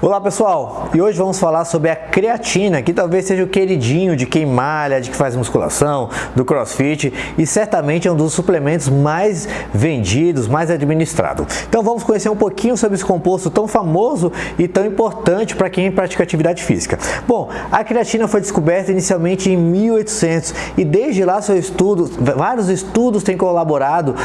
Olá pessoal, e hoje vamos falar sobre a creatina, que talvez seja o queridinho de quem malha, de que faz musculação, do crossfit, e certamente é um dos suplementos mais vendidos, mais administrado. Então vamos conhecer um pouquinho sobre esse composto tão famoso e tão importante para quem pratica atividade física. Bom, a creatina foi descoberta inicialmente em 1800 e desde lá vários estudos têm colaborado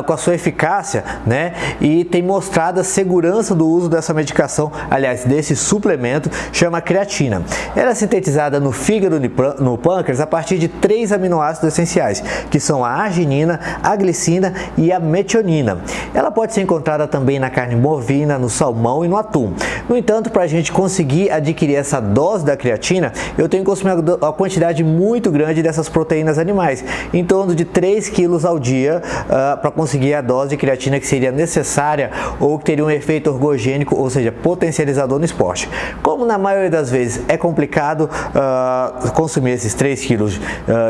com a sua eficácia, né? E tem mostrado a segurança do uso dessa medicação, aliás, desse suplemento, chama creatina. Ela é sintetizada no fígado e no pâncreas a partir de 3 aminoácidos essenciais, que são a arginina, a glicina e a metionina. Ela pode ser encontrada também na carne bovina, no salmão e no atum. No entanto, para a gente conseguir adquirir essa dose da creatina, eu tenho que consumir uma quantidade muito grande dessas proteínas animais, em torno de 3 quilos ao dia, para conseguir a dose de creatina que seria necessária ou que teria um efeito ergogênico, ou seja, potencializador no esporte. Como na maioria das vezes é complicado consumir esses 3 quilos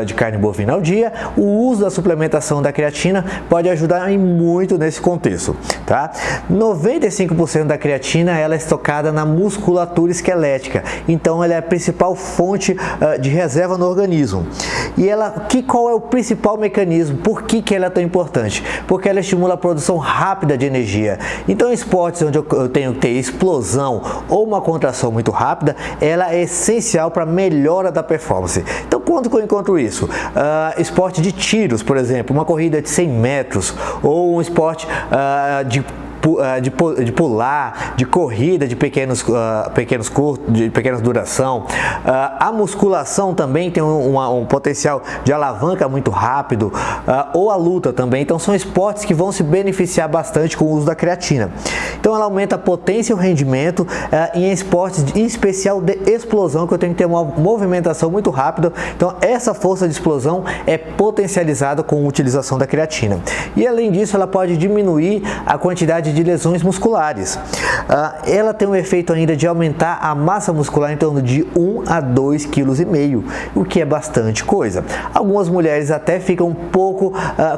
de carne bovina ao dia, o uso da suplementação da creatina pode ajudar muito nesse contexto, tá? 95% da creatina ela é estocada na musculatura esquelética, então ela é a principal fonte de reserva no organismo. E qual é o principal mecanismo? Por que ela é tão importante? Porque ela estimula a produção rápida de energia. Então, em esportes onde eu tenho que ter explosão ou uma contração muito rápida, ela é essencial para a melhora da performance. Então, quando que eu encontro isso? Esporte de tiros, por exemplo, uma corrida de 100 metros ou um esporte de pular, de corrida de pequena duração. A musculação também tem um potencial de alavanca muito rápido, ou a luta também. Então são esportes que vão se beneficiar bastante com o uso da creatina. Então ela aumenta a potência e o rendimento em esportes, em especial de explosão, que eu tenho que ter uma movimentação muito rápida. Então essa força de explosão é potencializada com a utilização da creatina. E além disso, ela pode diminuir a quantidade de lesões musculares. Ela tem um efeito ainda de aumentar a massa muscular em torno de 1 a 2,5 kg, o que é bastante coisa. Algumas mulheres até ficam um pouco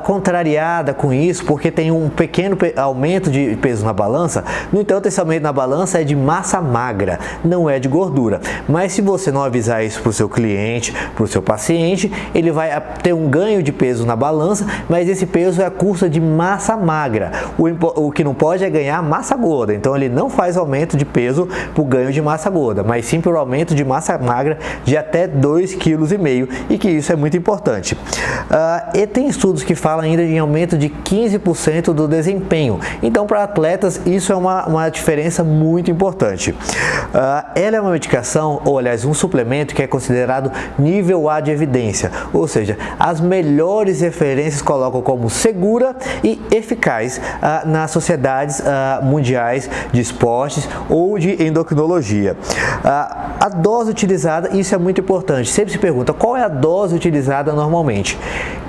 contrariadas com isso, porque tem um pequeno aumento de peso na balança. No entanto, esse aumento na balança é de massa magra, não é de gordura. Mas se você não avisar isso para o seu cliente, para o seu paciente, ele vai ter um ganho de peso na balança, mas esse peso é a custa de massa magra. O que não pode é ganhar massa gorda, então ele não faz aumento de peso por ganho de massa gorda, mas sim por aumento de massa magra de até 2,5 kg, e que isso é muito importante. E tem estudos que falam ainda em aumento de 15% do desempenho, então para atletas isso é uma diferença muito importante. Ela é uma medicação, ou aliás um suplemento que é considerado nível A de evidência, ou seja, as melhores referências colocam como segura e eficaz nas sociedades mundiais de esportes ou de endocrinologia. A dose utilizada, isso é muito importante. Sempre se pergunta qual é a dose utilizada normalmente.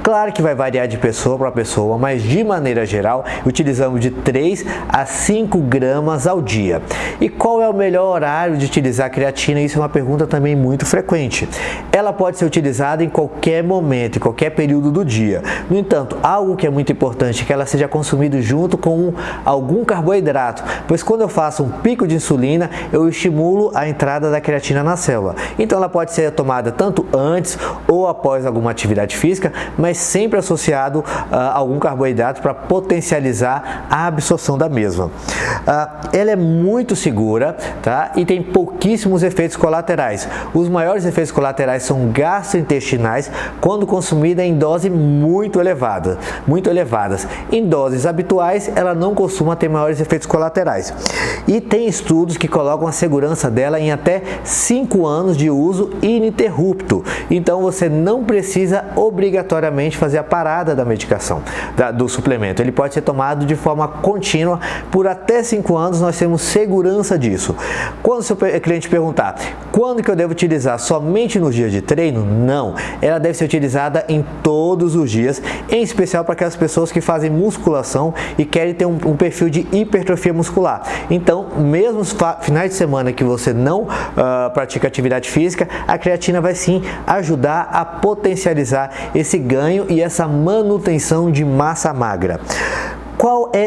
Claro que vai variar de pessoa para pessoa, mas de maneira geral utilizamos de 3 a 5 gramas ao dia. E qual é o melhor horário de utilizar a creatina? Isso é uma pergunta também muito frequente. Ela pode ser utilizada em qualquer momento, em qualquer período do dia. No entanto, algo que é muito importante é que ela seja consumida junto com algum carboidrato, pois quando eu faço um pico de insulina, eu estimulo a entrada da creatina na célula. Então ela pode ser tomada tanto antes ou após alguma atividade física, mas sempre associado a algum carboidrato para potencializar a absorção da mesma. Ela é muito segura, tá? E tem pouquíssimos efeitos colaterais. Os maiores efeitos colaterais são gastrointestinais quando consumida em dose muito elevadas. Em doses habituais, ela não costuma ter maiores efeitos colaterais. E tem estudos que colocam a segurança dela em até 5 anos de uso ininterrupto. Então você não precisa obrigatoriamente fazer a parada da medicação, do suplemento. Ele pode ser tomado de forma contínua por até 5 anos, nós temos segurança disso. Quando o seu cliente perguntar quando que eu devo utilizar, somente nos dias de treino? Não, ela deve ser utilizada em todos os dias, em especial para aquelas pessoas que fazem musculação e querem ter um perfil de hipertrofia muscular. Então, mesmo os finais de semana que você não pratica atividade física, a creatina vai sim ajudar a potencializar esse ganho e essa manutenção de massa magra.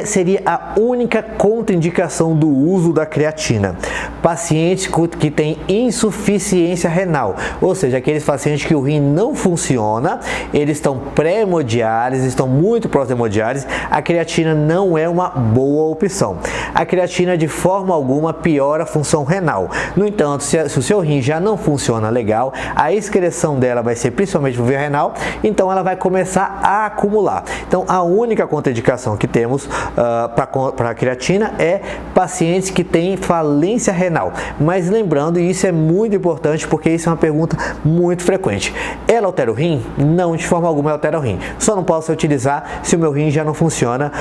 Seria a única contraindicação do uso da creatina? Pacientes que têm insuficiência renal, ou seja, aqueles pacientes que o rim não funciona, eles estão pré-hemodiálise, estão muito próximos da hemodiálise, a creatina não é uma boa opção. A creatina de forma alguma piora a função renal. No entanto, se o seu rim já não funciona legal, a excreção dela vai ser principalmente por via renal, então ela vai começar a acumular. Então a única contraindicação que temos para a creatina é pacientes que têm falência renal. Mas lembrando, e isso é muito importante porque isso é uma pergunta muito frequente: ela altera o rim? Não, de forma alguma ela altera o rim. Só não posso utilizar se o meu rim já não funciona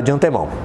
de antemão.